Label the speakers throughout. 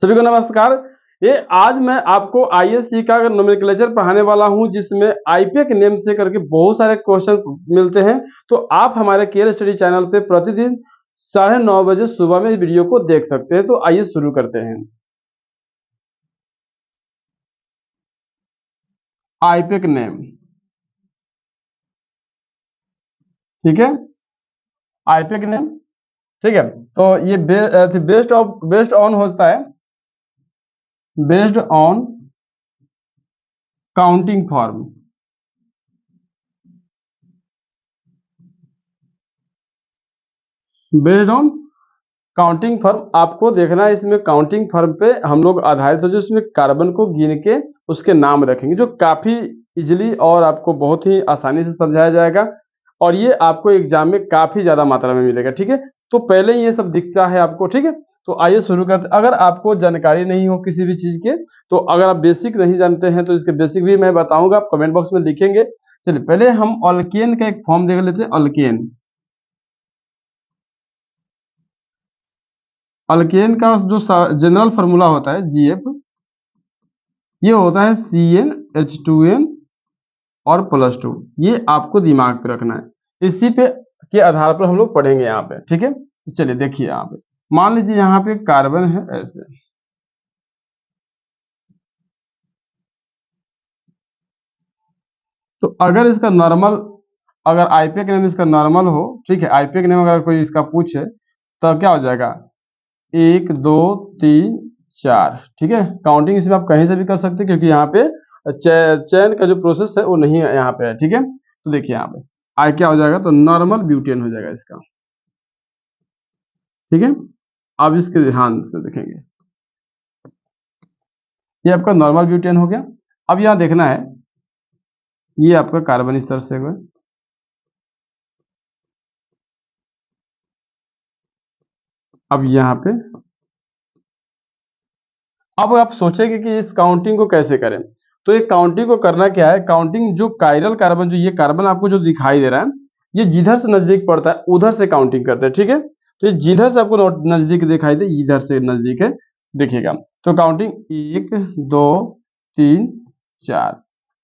Speaker 1: सभी को नमस्कार। ये आज मैं आपको आईएससी का नोमेनक्लेचर पढ़ाने वाला हूं, जिसमें आईपीएक नेम से करके बहुत सारे क्वेश्चन मिलते हैं। तो आप हमारे केयर स्टडी चैनल पे प्रतिदिन 9:30 बजे सुबह में इस वीडियो को देख सकते हैं। तो आइए शुरू करते हैं। आईपीएक नेम, ठीक है। आईपीएक नेम, ठीक है। तो ये बेस्ड ऑन होता है, based on counting form. Based on counting firm आपको देखना है। इसमें काउंटिंग फर्म पे हम लोग आधारित हो, जो इसमें कार्बन को गिन के उसके नाम रखेंगे, जो काफी इजीली और आपको बहुत ही आसानी से समझाया जाएगा। और ये आपको एग्जाम में काफी ज्यादा मात्रा में मिलेगा, ठीक है। तो पहले ही ये सब दिखता है आपको, ठीक है। तो आइए शुरू करते। अगर आपको जानकारी नहीं हो किसी भी चीज के, तो अगर आप बेसिक नहीं जानते हैं तो इसके बेसिक भी मैं बताऊंगा, आप कमेंट बॉक्स में लिखेंगे। चलिए पहले हम अल्केन का एक फॉर्म देख लेते हैं। अल्केन, अल्केन का जो जनरल फार्मूला होता है जीएफ, ये होता है CnH2n और +2। ये आपको दिमाग पे रखना है। इसी पे के आधार पर हम लोग पढ़ेंगे यहाँ पे, ठीक है। तो चलिए देखिए, यहाँ पे मान लीजिए यहाँ पे कार्बन है ऐसे, तो अगर इसका नॉर्मल, अगर आईपीएक नेम इसका नॉर्मल हो, ठीक है। आईपीएक नेम अगर कोई इसका पूछे तो क्या हो जाएगा, 1 2 3 4, ठीक है। काउंटिंग इसमें आप कहीं से भी कर सकते हैं, क्योंकि यहाँ पे चयन का जो प्रोसेस है वो नहीं है यहाँ पे है, ठीक है। तो देखिए यहाँ पे आई क्या हो जाएगा, तो नॉर्मल ब्यूटेन हो जाएगा इसका, ठीक है। अब इसके ध्यान से देखेंगे, ये आपका नॉर्मल ब्यूटेन हो गया। अब यहाँ देखना है, ये आपका कार्बन इस तरह से हुआ। अब यहाँ पे, अब आप सोचेंगे कि इस काउंटिंग को कैसे करें। तो ये काउंटिंग को करना क्या है, काउंटिंग जो कायरल कार्बन, जो ये कार्बन आपको जो दिखाई दे रहा है, ये जिधर से नजदीक पड़ता है उधर से काउंटिंग करते हैं, ठीक है। तो ये जिधर से आपको नजदीक दिखाई दे, इधर से नजदीक है, देखिएगा। तो काउंटिंग 1 2 3 4।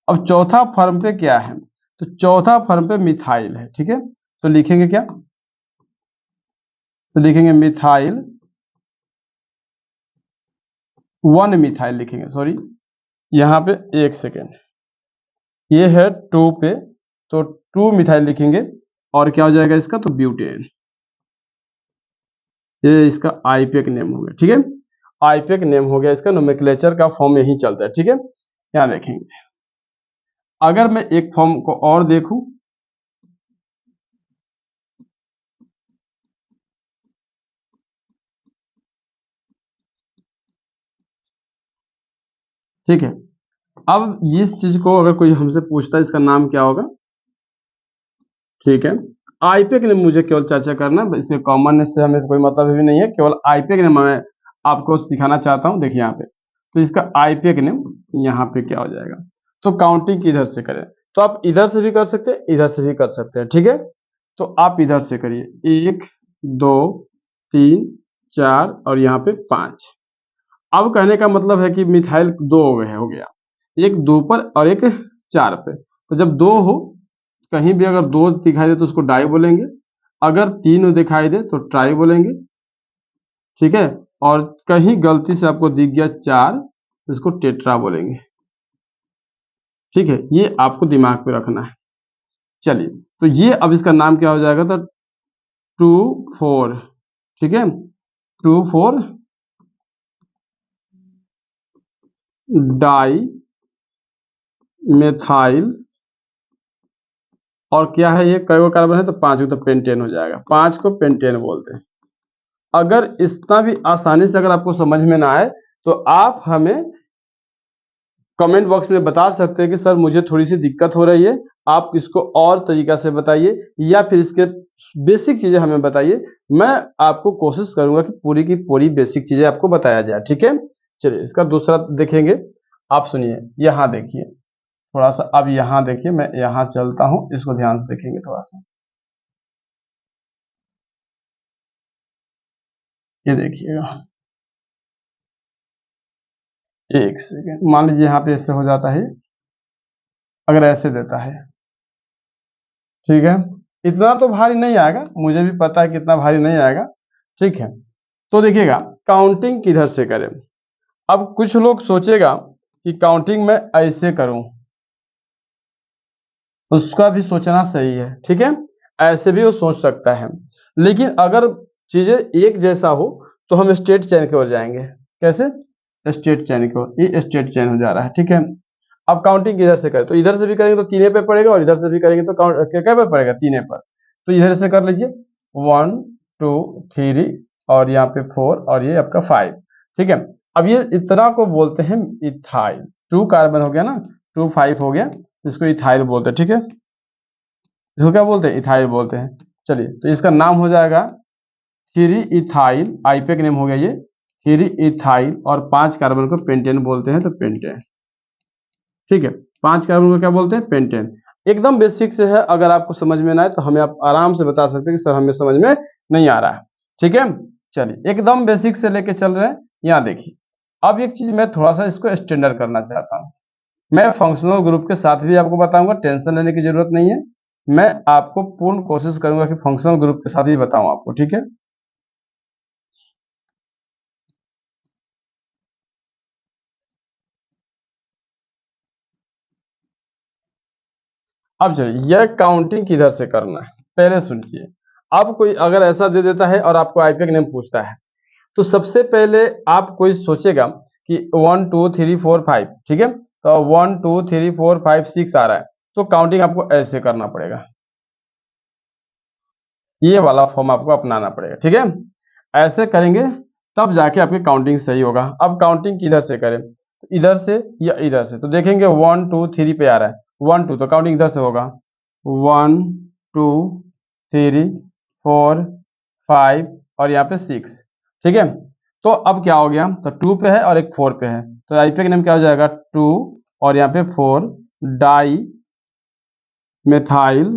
Speaker 1: अब चौथा फर्म पे क्या है, तो चौथा फर्म पे मिथाइल है, ठीक है। तो लिखेंगे क्या, तो लिखेंगे मिथाइल 1 मिथाइल लिखेंगे, सॉरी। यहाँ पे 1 सेकेंड, ये है 2 पे, तो 2 मिथाइल लिखेंगे। और क्या हो जाएगा इसका, तो ब्यूटेन। ये इसका आईपीएक नेम हो गया, ठीक है। आईपीएक नेम हो गया इसका, नोमेनक्लेचर का फॉर्म यही चलता है, ठीक है। यहाँ देखेंगे, अगर मैं एक फॉर्म को और देखूं, ठीक है। अब इस चीज को अगर कोई हमसे पूछता है इसका नाम क्या होगा, ठीक है। आईपीएक नेम मुझे केवल चर्चा करना है, इसके कॉमन से हमें कोई मतलब भी नहीं है, केवल आईपीएक नेम मैं आपको सिखाना चाहता हूँ। देखिए यहाँ पे, तो इसका आईपीएक नेम यहाँ पे क्या हो जाएगा, तो काउंटिंग किधर से करें, तो आप इधर से भी कर सकते हैं, इधर से भी कर सकते हैं, ठीक है। तो आप इधर से करिए, 1 2 3 4 और यहाँ पे 5। अब कहने का मतलब है कि मिथाइल 2 हो गया, एक 2 पर और एक 4 पे। तो जब 2 हो, कहीं भी अगर 2 दिखाई दे तो उसको डाई बोलेंगे, अगर 3 दिखाई दे तो ट्राई बोलेंगे, ठीक है। और कहीं गलती से आपको दिख गया 4, तो इसको टेट्रा बोलेंगे, ठीक है। ये आपको दिमाग पे रखना है। चलिए, तो ये अब इसका नाम क्या हो जाएगा, तो 2 4, ठीक है। 2 4 डाई मेथाइल, और क्या है ये, कई कार्बन है, तो 5 को तो पेंटेन हो जाएगा, 5 को पेंटेन बोलते हैं। अगर इतना भी आसानी से अगर आपको समझ में ना आए, तो आप हमें कमेंट बॉक्स में बता सकते हैं कि सर मुझे थोड़ी सी दिक्कत हो रही है, आप इसको और तरीका से बताइए, या फिर इसके बेसिक चीजें हमें बताइए। मैं आपको कोशिश करूंगा कि पूरी की पूरी बेसिक चीजें आपको बताया जाए, ठीक है। चलिए इसका दूसरा देखेंगे। आप सुनिए, यहाँ देखिए थोड़ा सा, अब यहाँ देखिए, मैं यहाँ चलता हूँ, इसको ध्यान से देखेंगे थोड़ा सा। ये देखिएगा, एक सेकेंड, मान लीजिए यहाँ पे ऐसे हो जाता है, अगर ऐसे देता है, ठीक है, इतना तो भारी नहीं आएगा, मुझे भी पता है कि इतना भारी नहीं आएगा, ठीक है। तो देखिएगा काउंटिंग किधर से करें। अब कुछ लोग सोचेगा कि काउंटिंग मैं ऐसे करूं, उसका भी सोचना सही है, ठीक है, ऐसे भी वो सोच सकता है, लेकिन अगर चीजें एक जैसा हो तो हम स्ट्रेट चेन की ओर जाएंगे। कैसे? स्ट्रेट चेन की ओर, ये स्ट्रेट चेन हो जा रहा है, ठीक है। अब काउंटिंग इधर से करें तो इधर से भी करेंगे तो तीने पे पड़ेगा, और इधर से भी करेंगे तो काउंट क्या पे पड़ेगा, तीने पर। तो इधर से कर लीजिए, 1 2 3 और यहाँ पे 4 और ये आपका 5, ठीक है। अब ये इतना को बोलते हैं इथाइल, 2 कार्बन हो गया ना, 2 5 हो गया, इसको इथाइल बोलते हैं, ठीक है। इसको क्या बोलते हैं? इथाइल बोलते हैं। चलिए, तो इसका नाम हो जाएगा 3 इथाइल, आईपेक नेम हो गया ये 3 इथाइल, और 5 कार्बन को पेंटेन बोलते हैं, तो पेंटेन, ठीक है। 5 कार्बन को क्या बोलते हैं? पेंटेन। एकदम बेसिक से है, अगर आपको समझ में ना आए तो हमें आप आराम से बता सकते हैं कि सर हमें समझ में नहीं आ रहा है, ठीक है। चलिए, एकदम बेसिक से लेके चल रहे हैं। यहाँ देखिए, अब एक चीज मैं थोड़ा सा इसको स्टैंडर्ड करना चाहता हूँ। मैं फंक्शनल ग्रुप के साथ भी आपको बताऊंगा, टेंशन लेने की जरूरत नहीं है। मैं आपको पूर्ण कोशिश करूंगा कि फंक्शनल ग्रुप के साथ भी बताऊं आपको, ठीक है। अब चलिए, यह काउंटिंग किधर से करना है पहले सुनिए। अब कोई अगर ऐसा दे देता है और आपको आईपीएक नेम पूछता है, तो सबसे पहले आप कोई सोचेगा कि 1 2 3 4 5, ठीक है। तो 1 2 3 4 5 6 आ रहा है, तो काउंटिंग आपको ऐसे करना पड़ेगा, ये वाला फॉर्म आपको अपनाना पड़ेगा, ठीक है। ऐसे करेंगे तब जाके आपकी काउंटिंग सही होगा। अब काउंटिंग किधर से करें, तो इधर से या इधर से, तो देखेंगे 1 2 3 पे आ रहा है, 1 2, तो काउंटिंग इधर से होगा, 1 2 3 4 5 और यहाँ पे 6, ठीक है। तो अब क्या हो गया, तो 2 पे है और एक 4 पे है, तो आईपीए का नाम क्या हो जाएगा, 2 और यहाँ पे 4 डाई मेथाइल,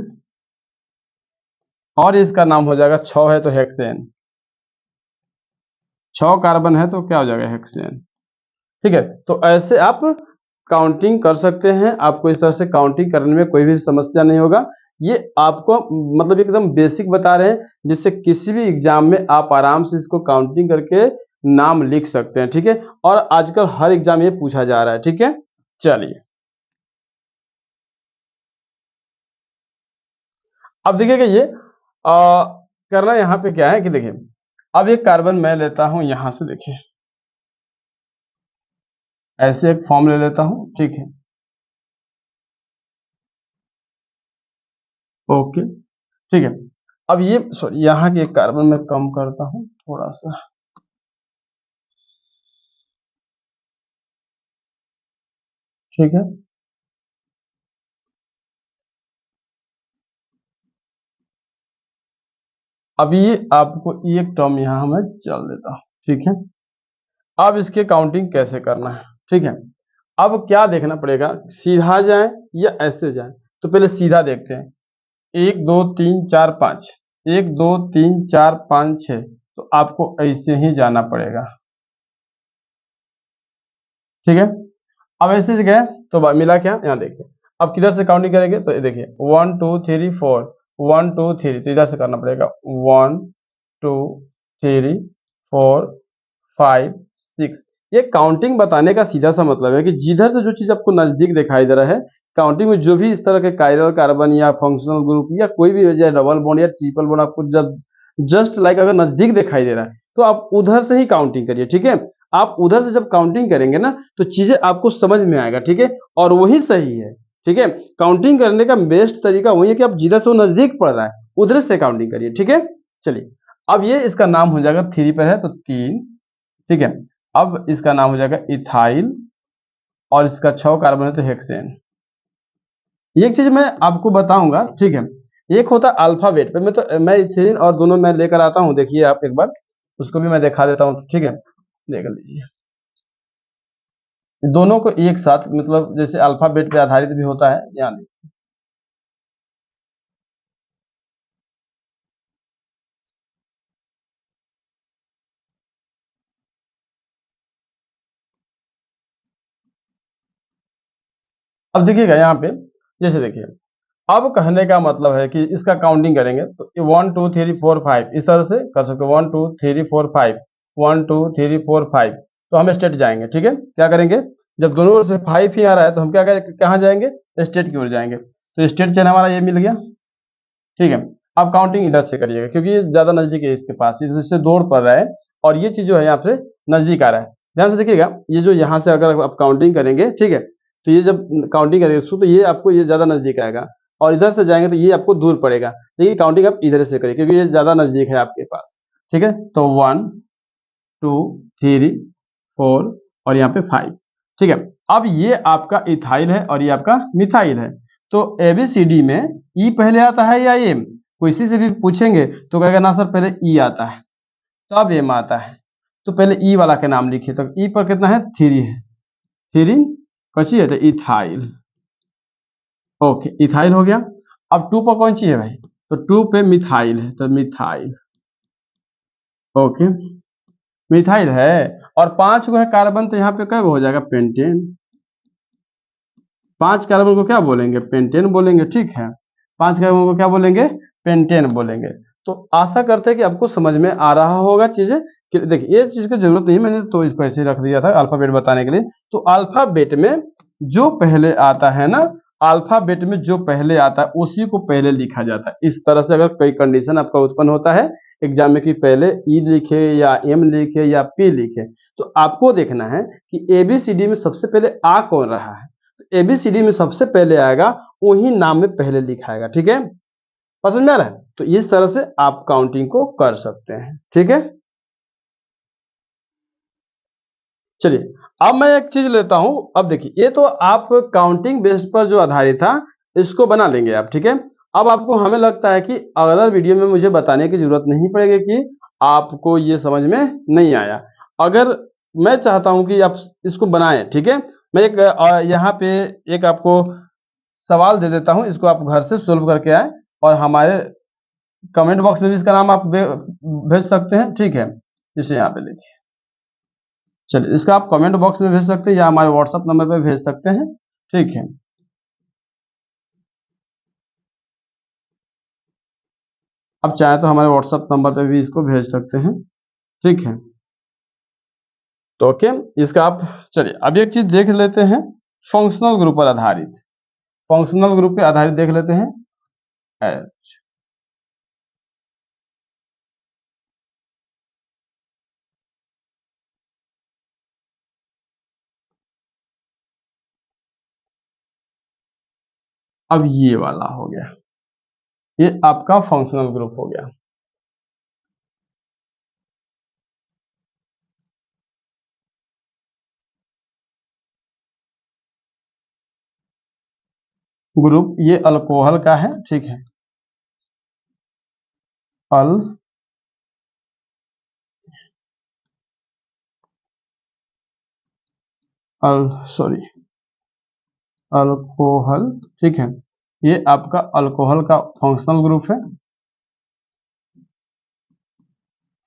Speaker 1: और इसका नाम हो जाएगा 6 है तो हेक्सेन, 6 कार्बन है तो क्या हो जाएगा, हेक्सेन, ठीक है। तो ऐसे आप काउंटिंग कर सकते हैं, आपको इस तरह से काउंटिंग करने में कोई भी समस्या नहीं होगा। ये आपको मतलब एकदम बेसिक बता रहे हैं, जिससे किसी भी एग्जाम में आप आराम से इसको काउंटिंग करके नाम लिख सकते हैं, ठीक है। और आजकल हर एग्जाम ये पूछा जा रहा है, ठीक है। चलिए, अब देखिएगा ये करना यहाँ पे क्या है कि देखिए, अब एक कार्बन मैं लेता हूँ यहाँ से, देखिए ऐसे एक फॉर्म ले लेता हूँ, ठीक है, ओके, ठीक है। अब ये सॉरी, यहाँ के एक कार्बन में कम करता हूँ थोड़ा सा, ठीक है। अब ये आपको एक टर्म यहाँ मैं चल देता हूँ, ठीक है। अब इसके काउंटिंग कैसे करना है, ठीक है। अब क्या देखना पड़ेगा, सीधा जाए या ऐसे जाए, तो पहले सीधा देखते हैं। 1 2 3 4 5, 1 2 3 4 5 6, तो आपको ऐसे ही जाना पड़ेगा, ठीक है। अब ऐसे से गए तो मिला क्या, यहाँ देखिए। अब किधर से काउंटिंग करेंगे, तो ये देखिए 1 2 3 4, 1 2 3, तो इधर से करना पड़ेगा 1 2 3 4 5 6। ये काउंटिंग बताने का सीधा सा मतलब है कि जिधर से जो चीज आपको नजदीक दिखाई दे रहा है, काउंटिंग में जो भी इस तरह के कायरल कार्बन या फंक्शनल ग्रुप या कोई भी या डबल बॉन्ड या ट्रिपल बॉन्ड आपको जब जस्ट लाइक अगर नजदीक दिखाई दे रहा है, तो आप उधर से ही काउंटिंग करिए, ठीक है। आप उधर से जब काउंटिंग करेंगे ना, तो चीजें आपको समझ में आएगा, ठीक है, और वही सही है, ठीक है। काउंटिंग करने का बेस्ट तरीका वही है कि आप जिधर से वो नजदीक पड़ रहा है उधर से काउंटिंग करिए, ठीक है। चलिए, अब ये इसका नाम हो जाएगा, 3 पर है तो 3, ठीक है। अब इसका नाम हो जाएगा इथाइल, और इसका 6 कार्बन है तो हेक्सेन। एक चीज मैं आपको बताऊंगा, ठीक है, एक होता है अल्फाबेट पे, मैं इथिलीन और दोनों मैं लेकर आता हूँ, देखिए आप एक बार, उसको भी मैं दिखा देता हूँ, ठीक है, देख लीजिए। दोनों को एक साथ मतलब जैसे अल्फाबेट पे आधारित भी होता है, ध्यान दीजिए। अब देखिएगा यहाँ पे, जैसे देखिए, अब कहने का मतलब है कि इसका काउंटिंग करेंगे तो 1 2 3 4 5 इस तरह से कर सकते हो, 1 2 3 4 5, 1 2 3 4 5। तो हम स्टेट जाएंगे, ठीक है, क्या करेंगे, जब दोनों ओर से 5 ही आ रहा है तो हम क्या कहाँ जाएंगे, स्टेट की ओर जाएंगे। तो स्टेट चेन हमारा ये मिल गया, ठीक है। अब काउंटिंग इधर से करिएगा क्योंकि ये ज्यादा नजदीक है इसके पास, इससे दूर पड़ रहा है और ये चीज जो है यहाँ से नजदीक आ रहा है। ध्यान से देखिएगा, ये जो यहाँ से अगर आप काउंटिंग करेंगे, ठीक है, तो ये जब काउंटिंग करेंगे तो ये आपको ये ज्यादा नजदीक आएगा, और इधर से जाएंगे तो ये आपको दूर पड़ेगा। देखिए काउंटिंग आप इधर से करिए क्योंकि ये ज्यादा नजदीक है आपके पास, ठीक है। तो 1 2 3 4 और यहाँ पे 5, ठीक है। अब ये आपका इथाइल है और ये आपका मिथाइल है। तो एबीसीडी में ई पहले आता है या एम, किसी से भी पूछेंगे तो कहेगा ना सर पहले ई आता है तब एम आता है। तो पहले ई वाला के नाम लिखिए, तो ई पर कितना है, 3 है, 3 कौन सी है, तो इथाइल। ओके, इथाइल हो गया। अब 2 पर कौन सी है भाई, तो 2 पे मिथाइल है, तो मिथाइल। ओके, मिथाइल है और 5 को है कार्बन, तो यहाँ पे क्या हो जाएगा, पेंटेन। 5 कार्बन को क्या बोलेंगे, पेंटेन बोलेंगे, ठीक है। 5 कार्बन को क्या बोलेंगे, पेंटेन बोलेंगे। तो आशा करते हैं कि आपको समझ में आ रहा होगा चीजें, कि देखिए ये चीज की जरूरत नहीं, मैंने तो इसको ऐसे ही रख दिया था अल्फाबेट बताने के लिए। तो अल्फाबेट में जो पहले आता है ना, अल्फाबेट में जो पहले आता है उसी को पहले लिखा जाता है। इस तरह से अगर कोई कंडीशन आपका उत्पन्न होता है एग्जाम में कि पहले ई लिखे या एम लिखे या पी लिखे, तो आपको देखना है कि एबीसीडी में सबसे पहले आ कौन रहा है। एबीसीडी में सबसे पहले आएगा वही नाम में पहले लिखाएगा, ठीक है, समझ में आ रहा है। तो इस तरह से आप काउंटिंग को कर सकते हैं, ठीक है। चलिए अब मैं एक चीज लेता हूं, अब देखिए ये तो आप काउंटिंग बेस पर जो आधारित था इसको बना लेंगे आप, ठीक है। अब आपको हमें लगता है कि अगला वीडियो में मुझे बताने की जरूरत नहीं पड़ेगी कि आपको ये समझ में नहीं आया। अगर मैं चाहता हूं कि आप इसको बनाएं, ठीक है, मैं एक यहाँ पे एक आपको सवाल दे देता हूं, इसको आप घर से सोल्व करके आए और हमारे कमेंट बॉक्स में भी इसका नाम आप भेज सकते हैं, ठीक है। इसे यहाँ पे देखिए, चलिए इसका आप कमेंट बॉक्स में भेज सकते हैं या हमारे व्हाट्सएप नंबर पे भेज सकते हैं, ठीक है। अब चाहे तो हमारे व्हाट्सएप नंबर पे भी इसको भेज सकते हैं, ठीक है। तो ओके, इसका आप, चलिए अब एक चीज देख लेते हैं, फंक्शनल ग्रुप पर आधारित, फंक्शनल ग्रुप पे आधारित देख लेते हैं। अब ये वाला हो गया, ये आपका फंक्शनल ग्रुप हो गया। ग्रुप ये अल्कोहल का है, ठीक है, अल अल सॉरी अल्कोहल, ठीक है। ये आपका अल्कोहल का फंक्शनल ग्रुप है,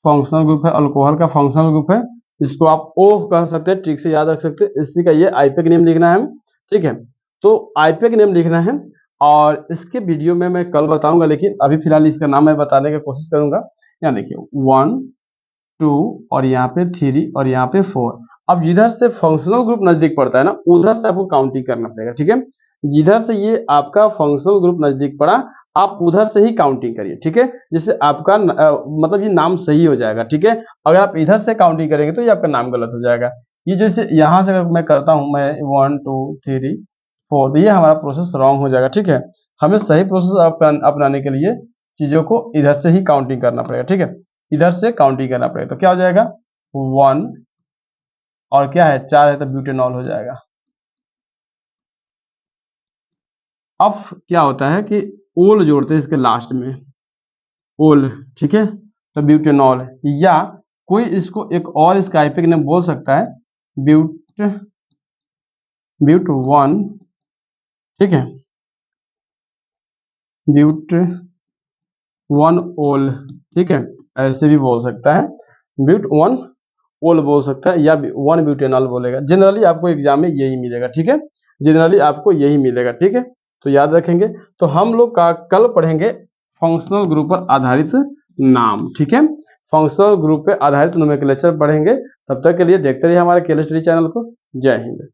Speaker 1: फंक्शनल ग्रुप है, अल्कोहल का फंक्शनल ग्रुप है। इसको आप ओह कह सकते हैं, ठीक से याद रख सकते हैं। इसी का ये आईपीएक नेम लिखना है, ठीक है। तो आईपीएक नेम लिखना है और इसके वीडियो में मैं कल बताऊंगा, लेकिन अभी फिलहाल इसका नाम मैं बताने की कोशिश करूंगा। यहाँ देखिए 1 2 और यहाँ पे 3 और यहाँ पे 4। अब जिधर से फंक्शनल ग्रुप नजदीक पड़ता है ना उधर से आपको काउंटिंग करना पड़ेगा, ठीक है। जिधर से ये आपका फंक्शनल ग्रुप नजदीक पड़ा आप उधर से ही काउंटिंग करिए, ठीक है। जिससे आपका मतलब ये नाम सही हो जाएगा, ठीक है। अगर आप इधर से काउंटिंग करेंगे तो ये आपका नाम गलत हो जाएगा। ये जैसे यहाँ से अगर मैं करता हूँ, मैं 1 2 3 4, तो ये हमारा प्रोसेस रॉन्ग हो जाएगा, ठीक है। हमें सही प्रोसेस अपनाने के लिए चीजों को इधर से ही काउंटिंग करना पड़ेगा, ठीक है। इधर से काउंटिंग करना पड़ेगा, तो क्या हो जाएगा 1 और क्या है 4 है, तो ब्यूटेनॉल हो जाएगा। अब क्या होता है कि ओल जोड़ते हैं इसके लास्ट में, ओल, ठीक है, तो ब्यूटेनॉल है। या कोई इसको एक और इसका आईपीएक नेम बोल सकता है, ब्यूट ब्यूट 1, ठीक है, ब्यूट 1 ओल, ठीक है, ऐसे भी बोल सकता है, ब्यूट 1 ओल बोल सकता है या 1 ब्यूटेनॉल बोलेगा। जनरली आपको एग्जाम में यही मिलेगा, ठीक है। जनरली आपको यही मिलेगा। ठीक है, तो याद रखेंगे। तो हम लोग का कल पढ़ेंगे फंक्शनल ग्रुप पर आधारित नाम। ठीक है, फंक्शनल ग्रुप पे आधारित नोमेनक्लेचर पढ़ेंगे। तब तक के लिए देखते रहिए हमारे केमिस्ट्री चैनल को। जय हिंद।